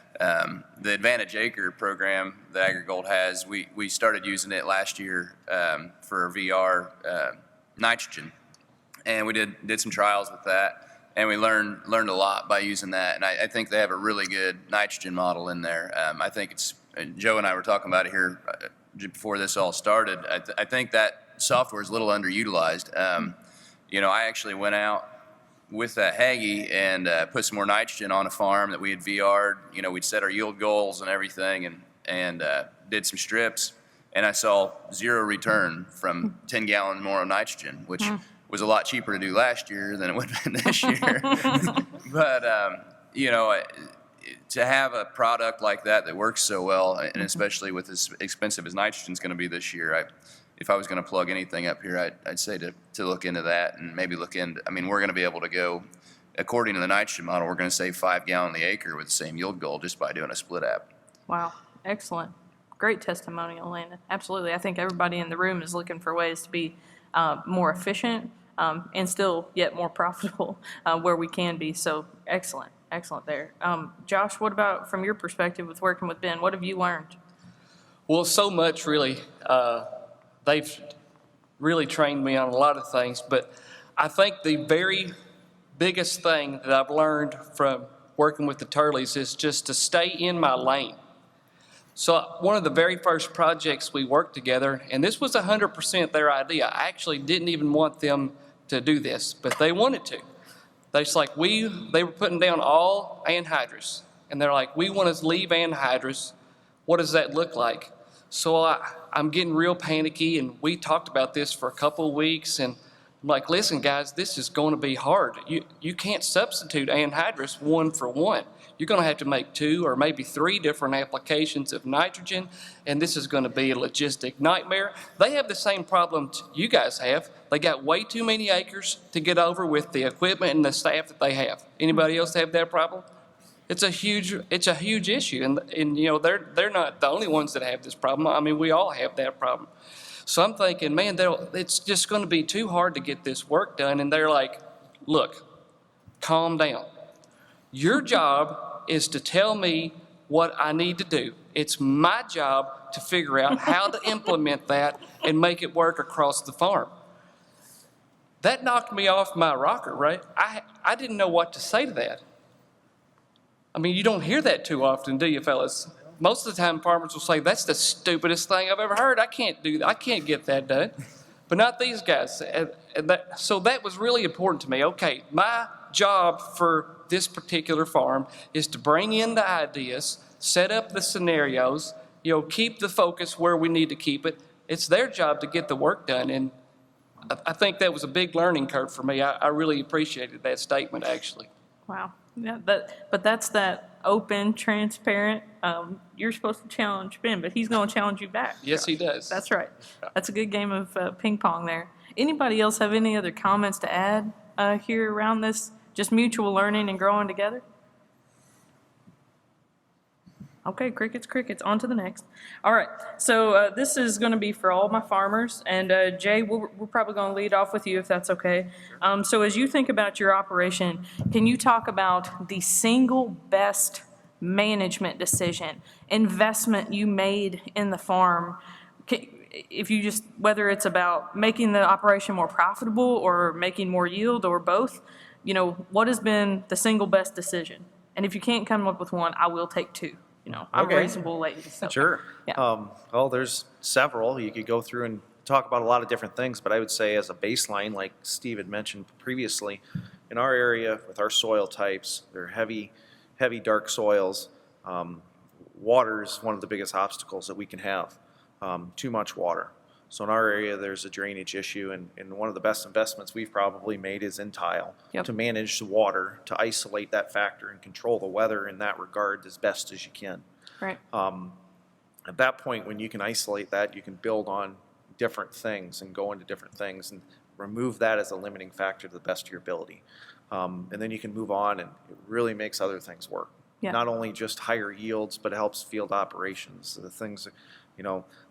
the Advantage Acre program that AgriGold has, we started using it last year for VR nitrogen, and we did some trials with that, and we learned a lot by using that. And I think they have a really good nitrogen model in there. I think Joe and I were talking about it here before this all started. I think that software is a little underutilized. I actually went out with that Hagee and put some more nitrogen on a farm that we had VR'd. We'd set our yield goals and everything, and did some strips, and I saw zero return from 10 gallons more of nitrogen, which was a lot cheaper to do last year than it would have been this year. But to have a product like that works so well, and especially with as expensive as nitrogen's going to be this year, if I was going to plug anything up here, I'd say to look into that and maybe look into. I mean, we're going to be able to go, according to the nitrogen model, we're going to save 5 gallons the acre with the same yield goal just by doing a split app. Wow, excellent. Great testimonial, Landon. Absolutely. I think everybody in the room is looking for ways to be more efficient and still yet more profitable where we can be. So excellent, excellent there. Josh, what about from your perspective with working with Ben? What have you learned? Well, so much really. They've really trained me on a lot of things, but I think the very biggest thing that I've learned from working with the Turleys is just to stay in my lane. So one of the very first projects we worked together, and this was 100% their idea. I actually didn't even want them to do this, but they wanted to. They were putting down all anhydrous, and they're like, we want to leave anhydrous. What does that look like? So I'm getting real panicky, and we talked about this for a couple of weeks, and I'm like, listen, guys, this is going to be hard. You can't substitute anhydrous 1 for 1. You're going to have to make 2 or maybe 3 different applications of nitrogen, and this is going to be a logistic nightmare. They have the same problem you guys have. They got way too many acres to get over with the equipment and the staff that they have. Anybody else have that problem? It's a huge issue, and you know they're not the only ones that have this problem. I mean, we all have that problem. So I'm thinking, man, it's just going to be too hard to get this work done. And they're like, look, calm down. Your job is to tell me what I need to do. It's my job to figure out how to implement that and make it work across the farm. That knocked me off my rocker, right? I didn't know what to say to that. I mean, you don't hear that too often, do you, fellas? Most of the time, farmers will say, that's the stupidest thing I've ever heard. I can't do that. I can't get that done. But not these guys. So that was really important to me. Okay, my job for this particular farm is to bring in the ideas, set up the scenarios, keep the focus where we need to keep it. It's their job to get the work done. And I think that was a big learning curve for me. I really appreciated that statement, actually. Wow. Yeah, but that's that open, transparent. You're supposed to challenge Ben, but he's going to challenge you back. Yes, he does. That's right. That's a good game of ping pong there. Anybody else have any other comments to add here around this? Just mutual learning and growing together? Okay, crickets, on to the next. All right, so this is going to be for all my farmers, and Jay, we're probably going to lead off with you if that's okay. So as you think about your operation, can you talk about the single best management decision, investment you made in the farm? If you just, whether it's about making the operation more profitable or making more yield or both, what has been the single best decision? And if you can't come up with one, I will take 2. I'm a reasonable lady. So. Sure. Yeah. Well, there's several. You could go through and talk about a lot of different things, but I would say as a baseline, like Steve had mentioned previously, in our area with our soil types, they're heavy, dark soils. Water is one of the biggest obstacles that we can have, too much water. So in our area, there's a drainage issue, and one of the best investments we've probably made is in tile to manage the water, to isolate that factor and control the weather in that regard as best as you can. Right. At that point, when you can isolate that, you can build on different things and go into different things and remove that as a limiting factor to the best of your ability. And then you can move on, and it really makes other things work. Yeah. Not only just higher yields, but it helps field operations. So the things,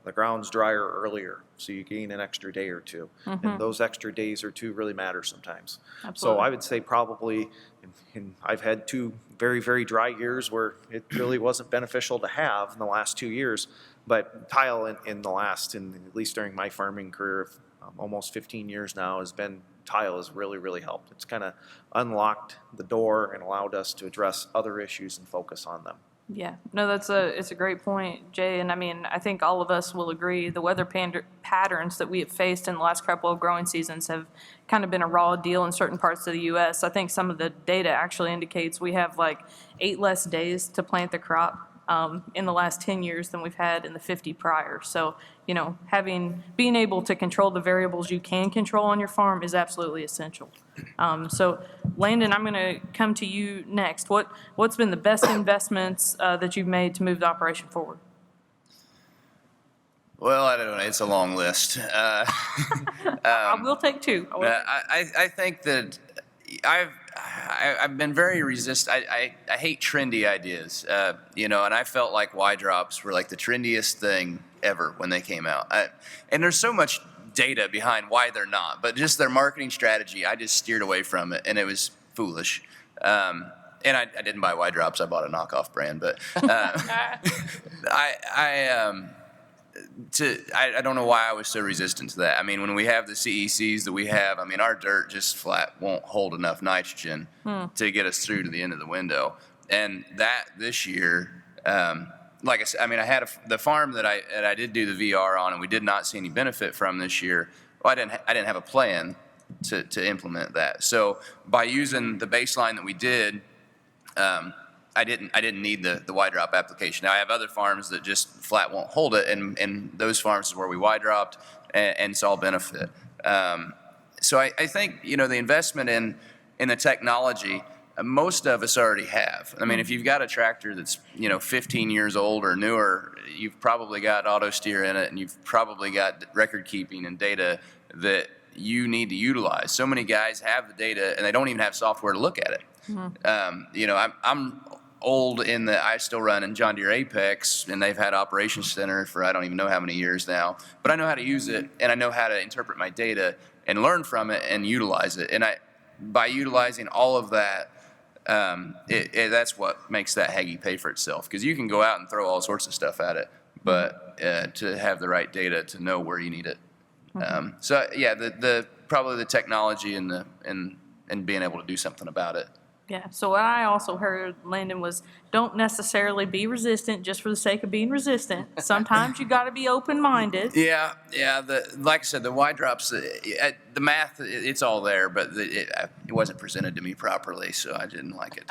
the ground's drier earlier, so you gain an extra day or 2. Mm-hmm. And those extra days or 2 really matter sometimes. Absolutely. So I would say probably, I've had 2 very, very dry years where it really wasn't beneficial to have in the last 2 years. But tile in the last, at least during my farming career of almost 15 years now, tile has really, really helped. It's kind of unlocked the door and allowed us to address other issues and focus on them. Yeah, no, it's a great point, Jay, and I mean, I think all of us will agree the weather patterns that we have faced in the last couple of growing seasons have kind of been a raw deal in certain parts of the U.S. I think some of the data actually indicates we have like 8 less days to plant the crop in the last 10 years than we've had in the 50 prior. So, you know, being able to control the variables you can control on your farm is absolutely essential. So, Landon, I'm going to come to you next. What's been the best investments that you've made to move the operation forward? Well, I don't know. It's a long list. I will take two. I think that I've been very I hate trendy ideas, you know, and I felt like Y drops were like the trendiest thing ever when they came out. And there's so much data behind why they're not, but just their marketing strategy, I just steered away from it, and it was foolish. And I didn't buy Y drops. I bought a knockoff brand, but I don't know why I was so resistant to that. I mean, when we have the CECs that we have, I mean, our dirt just flat won't hold enough nitrogen to get us through to the end of the window. And that this year, like I said, I mean, I had the farm that I did do the VR on, and we did not see any benefit from this year. Well, I didn't have a plan to implement that. So by using the baseline that we did, I didn't need the Y drop application. Now I have other farms that just flat won't hold it, and those farms is where we Y dropped and saw benefit. So I think, you know, the investment in the technology, most of us already have. I mean, if you've got a tractor that's, you know, 15 years old or newer, you've probably got auto steer in it, and you've probably got record keeping and data that you need to utilize. So many guys have the data and they don't even have software to look at it. You know, I'm old in that I still run in John Deere Apex, and they've had Operations Center for I don't even know how many years now. But I know how to use it, and I know how to interpret my data and learn from it and utilize it. And by utilizing all of that, that's what makes that Haggy pay for itself. Because you can go out and throw all sorts of stuff at it, but to have the right data to know where you need it. So yeah, probably the technology and being able to do something about it. Yeah, so what I also heard, Landon, was don't necessarily be resistant just for the sake of being resistant. Sometimes you got to be open-minded. Yeah. Like I said, the Y drops, the math, it's all there, but it wasn't presented to me properly, so I didn't like it.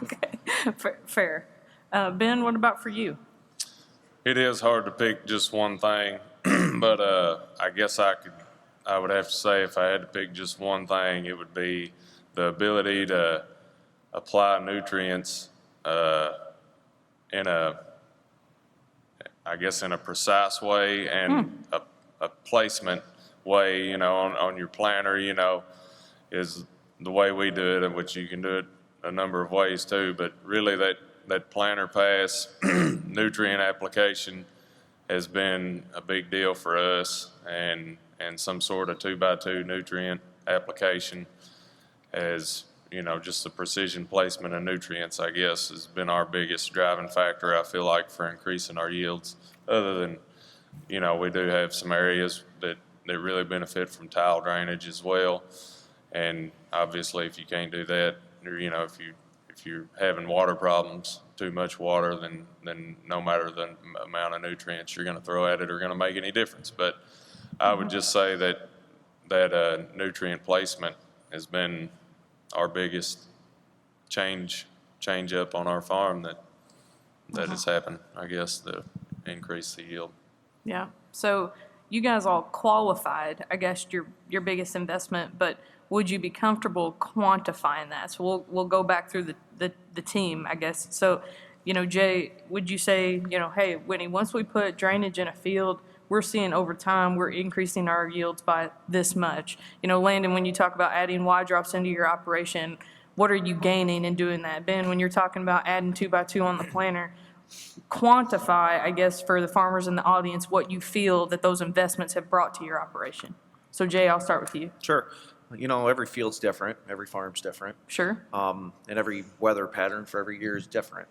Okay, fair. Ben, what about for you? It is hard to pick just one thing, but I guess I would have to say if I had to pick just one thing, it would be the ability to apply nutrients in a precise way and a placement way, you know, on your planter, you know, is the way we do it, and which you can do it a number of ways too, but really that planter pass nutrient application has been a big deal for us, and some sort of 2x2 nutrient application as, you know, just the precision placement of nutrients, I guess, has been our biggest driving factor, I feel like, for increasing our yields. Other than, you know, we do have some areas that really benefit from tile drainage as well. And obviously, if you can't do that, or, you know, if you're having water problems, too much water, then no matter the amount of nutrients you're going to throw at it are going to make any difference. But I would just say that nutrient placement has been our biggest change up on our farm that has happened, I guess, to increase the yield. Yeah. So you guys all qualified, I guess, your biggest investment, but would you be comfortable quantifying that? So we'll go back through the team, I guess. So, you know, Jay, would you say, you know, hey, Whitney, once we put drainage in a field, we're seeing over time we're increasing our yields by this much. You know, Landon, when you talk about adding Y drops into your operation, what are you gaining in doing that? Ben, when you're talking about adding 2x2 on the planter, quantify, I guess, for the farmers in the audience, what you feel that those investments have brought to your operation. So Jay, I'll start with you. Sure. You know, every field's different, every farm's different. Sure. And every weather pattern for every year is different.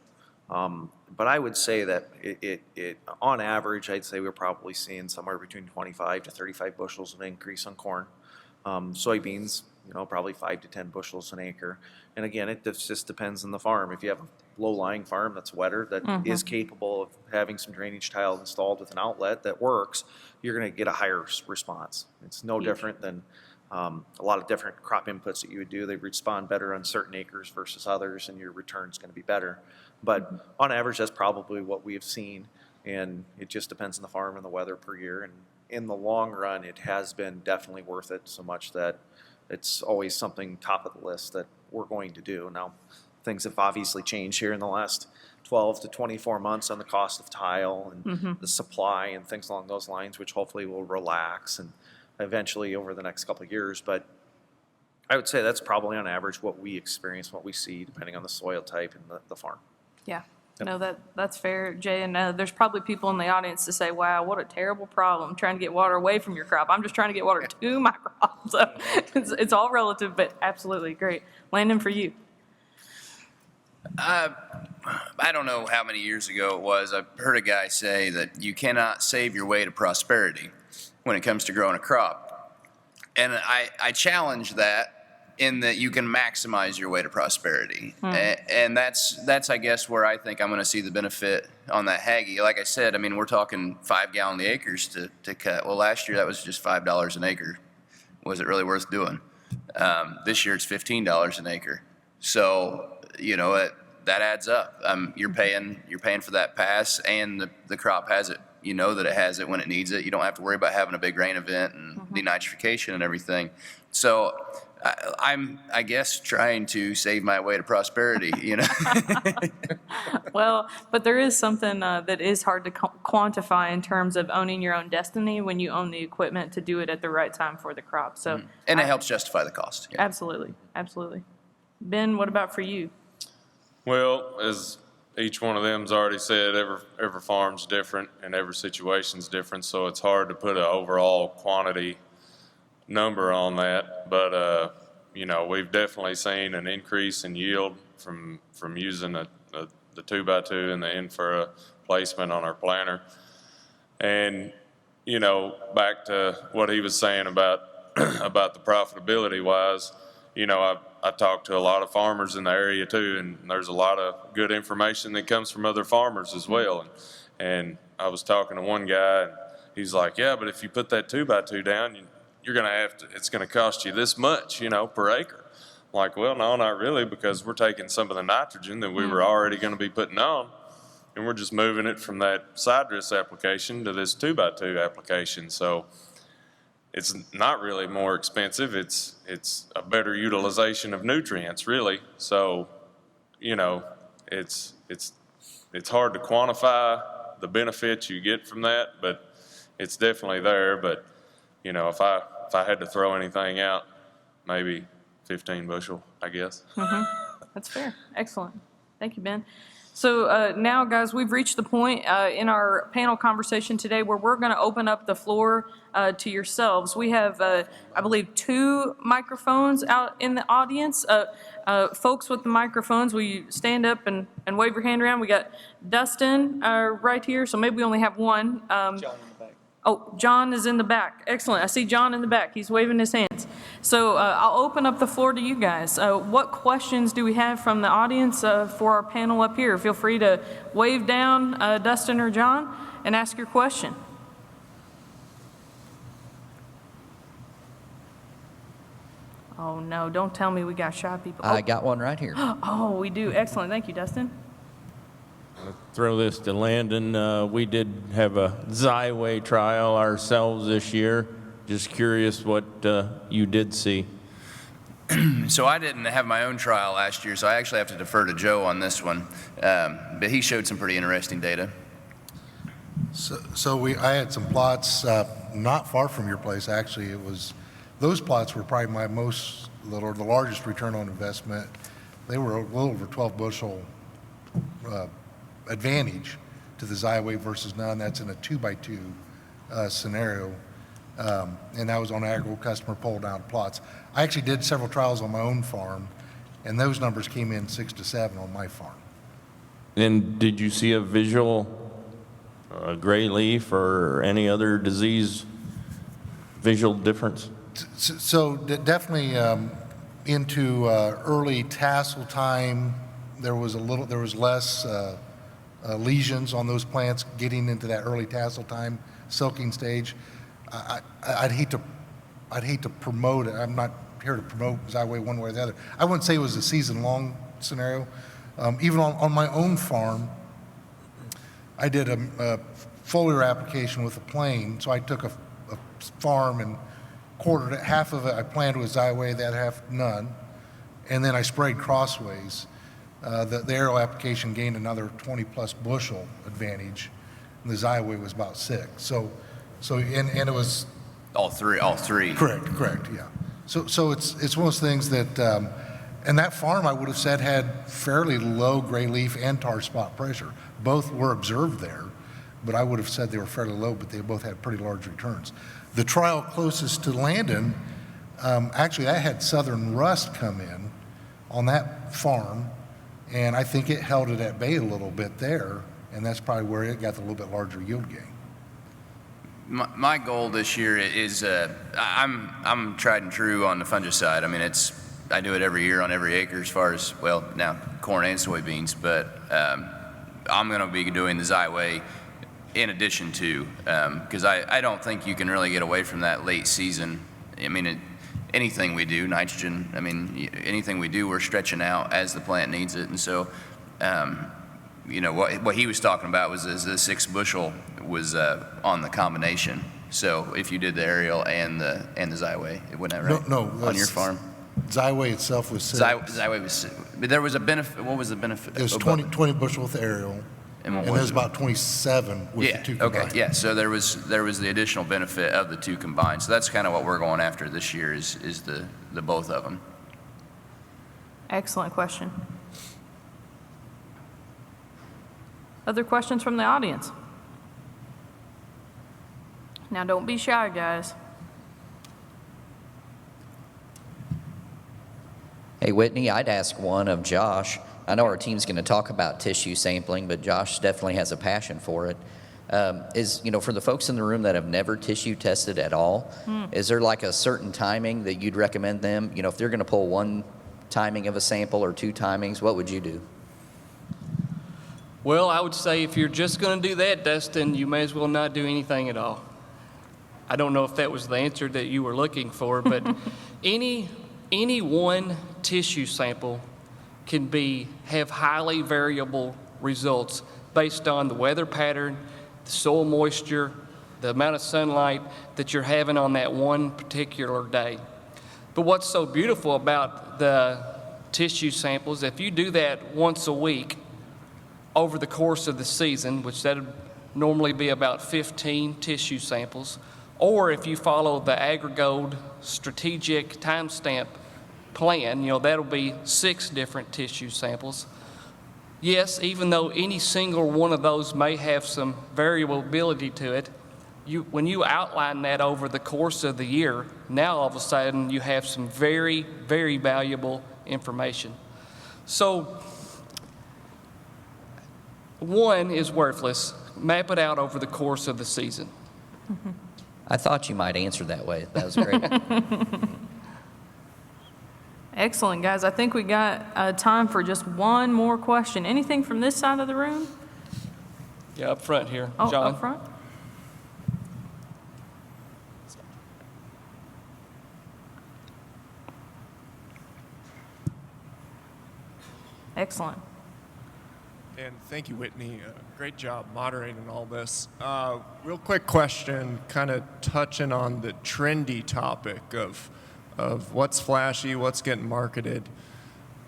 But I would say that it on average, I'd say we're probably seeing somewhere between 25 to 35 bushels of increase on corn. Soybeans, you know, probably 5 to 10 bushels an acre. And again, it just depends on the farm. If you have a low-lying farm that's wetter, that is capable of having some drainage tile installed with an outlet that works, you're going to get a higher response. It's no different than a lot of different crop inputs that you would do. They respond better on certain acres versus others, and your return's going to be better. But on average, that's probably what we have seen, and it just depends on the farm and the weather per year. And in the long run, it has been definitely worth it, so much that it's always something top of the list that we're going to do. Now, things have obviously changed here in the last 12 to 24 months on the cost of tile and the supply and things along those lines, which hopefully will relax and eventually over the next couple of years. But I would say that's probably on average what we experience, what we see, depending on the soil type and the farm. Yeah, no, that's fair, Jay. And there's probably people in the audience to say, wow, what a terrible problem, trying to get water away from your crop. I'm just trying to get water to my crop. So it's all relative, but absolutely great. Landon, for you. I don't know how many years ago it was. I heard a guy say that you cannot save your way to prosperity when it comes to growing a crop. And I challenge that in that you can maximize your way to prosperity. And that's, I guess, where I think I'm going to see the benefit on that Haggie. Like I said, I mean, we're talking 5 gallon the acres to cut. Well, last year that was just $5 an acre. Was it really worth doing? This year it's $15 an acre. So, you know, that adds up. You're paying for that pass, and the crop has it. You know that it has it when it needs it. You don't have to worry about having a big rain event and denitrification and everything. So I'm, I guess, trying to save my way to prosperity, you know. Well, but there is something that is hard to quantify in terms of owning your own destiny when you own the equipment to do it at the right time for the crop. So, And it helps justify the cost. Yeah. absolutely, absolutely. Ben, what about for you? Well, as each one of them's already said, every farm's different and every situation's different, so it's hard to put an overall quantity number on that. But you know, we've definitely seen an increase in yield from using the 2x2 and the in-furrow placement on our planter. And you know, back to what he was saying about about the profitability wise, you know, I talked to a lot of farmers in the area too, and there's a lot of good information that comes from other farmers as well. And I was talking to one guy, and he's like, yeah, but if you put that 2x2 down, you're going to have to, it's going to cost you this much, you know, per acre. I'm like, well, no, not really, because we're taking some of the nitrogen that we were already going to be putting on, and we're just moving it from that side dress application to this 2x2 application. So it's not really more expensive. It's a better utilization of nutrients, really. So, you know, it's hard to quantify the benefits you get from that, but it's definitely there. But, you know, if I had to throw anything out, maybe 15 bushel, I guess. That's fair. Excellent. Thank you, Ben. So now, guys, we've reached the point in our panel conversation today where we're going to open up the floor to yourselves. We have, I believe, 2 microphones out in the audience. Folks with the microphones, will you stand up and wave your hand around? We got Dustin right here, so maybe we only have one. John in the back. Oh, John is in the back. Excellent. I see John in the back. He's waving his hands. So I'll open up the floor to you guys. What questions do we have from the audience for our panel up here? Feel free to wave down Dustin or John and ask your question. Oh, no, don't tell me we got shy people. I got one right here. Oh, we do. Excellent. Thank you, Dustin. Throw this to Landon. We did have a Xyway trial ourselves this year. Just curious what you did see. So I didn't have my own trial last year, so I actually have to defer to Joe on this one. But he showed some pretty interesting data. So I had some plots not far from your place, actually. Those plots were probably the largest return on investment. They were a little over 12 bushel advantage to the Xyway versus none. That's in a 2x2 scenario. And that was on AgriGold customer pulled down plots. I actually did several trials on my own farm, and those numbers came in 6 to 7 on my farm. And did you see a visual gray leaf or any other disease visual difference? So definitely into early tassel time, there was less lesions on those plants getting into that early tassel time, silking stage. I'd hate to I'd hate to promote it. I'm not here to promote Xyway one way or the other. I wouldn't say it was a season-long scenario. Even on my own farm, I did a foliar application with a plane. So I took a farm and quartered it. Half of it I planted with Xyway, that half none. And then I sprayed crossways. The aerial application gained another 20-plus bushel advantage, and the Xyway was about 6. So and it was All three. correct, yeah. So it's one of those things that, and that farm I would have said had fairly low gray leaf and tar spot pressure. Both were observed there, but I would have said they were fairly low, but they both had pretty large returns. The trial closest to Landon, actually I had southern rust come in on that farm, and I think it held it at bay a little bit there, and that's probably where it got the little bit larger yield gain. My goal this year is I'm tried and true on the fungicide. I mean, I do it every year on every acre as far as, well, now corn and soybeans, but I'm going to be doing the Xyway in addition to, because I don't think you can really get away from that late season. I mean, anything we do, nitrogen, I mean, anything we do, we're stretching out as the plant needs it. And so, you know, what he was talking about was the 6 bushel was on the combination. So if you did the aerial and the Xyway, it wouldn't have, right? No, On your farm? Xyway itself was 6. Xyway was, but there was a benefit. What was the benefit? It was 20 bushel with the aerial, and it was about 27 with the 2 combined. Okay, yeah, so there was the additional benefit of the 2 combined. So that's kind of what we're going after this year is the both of them. Excellent question. Other questions from the audience? Now, don't be shy, guys. Hey, Whitney, I'd ask one of Josh. I know our team's going to talk about tissue sampling, but Josh definitely has a passion for it. For the folks in the room that have never tissue tested at all, is there like a certain timing that you'd recommend them? You know, if they're going to pull 1 timing of a sample or 2 timings, what would you do? Well, I would say if you're just going to do that, Dustin, you may as well not do anything at all. I don't know if that was the answer that you were looking for, but any one tissue sample can have highly variable results based on the weather pattern, the soil moisture, the amount of sunlight that you're having on that one particular day. But what's so beautiful about the tissue samples, if you do that once a week over the course of the season, which that would normally be about 15 tissue samples, or if you follow the AgriGold strategic timestamp plan, you know, that'll be 6 different tissue samples. Yes, even though any single one of those may have some variability to it, when you outline that over the course of the year, now all of a sudden you have some very, very valuable information. So 1 is worthless. Map it out over the course of the season. I thought you might answer that way. That was great. Excellent, guys. I think we got time for just one more question. Anything from this side of the room? Yeah, up front here, Oh, John. up front? Excellent. And thank you, Whitney. Great job moderating all this. Real quick question, kind of touching on the trendy topic of what's flashy, what's getting marketed.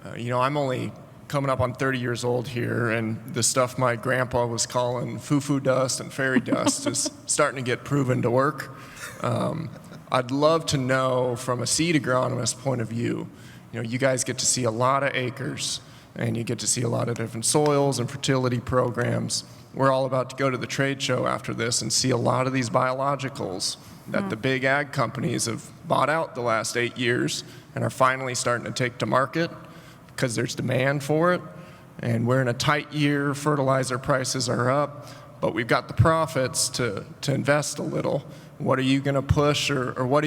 I'm only coming up on 30 years old here, and the stuff my grandpa was calling foo-foo dust and fairy dust is starting to get proven to work. I'd love to know from a seed agronomist point of view, you guys get to see a lot of acres, and you get to see a lot of different soils and fertility programs. We're all about to go to the trade show after this and see a lot of these biologicals that the big ag companies have bought out the last 8 years and are finally starting to take to market because there's demand for it. And we're in a tight year, fertilizer prices are up, but we've got the profits to invest a little. What are you going to push, or what are you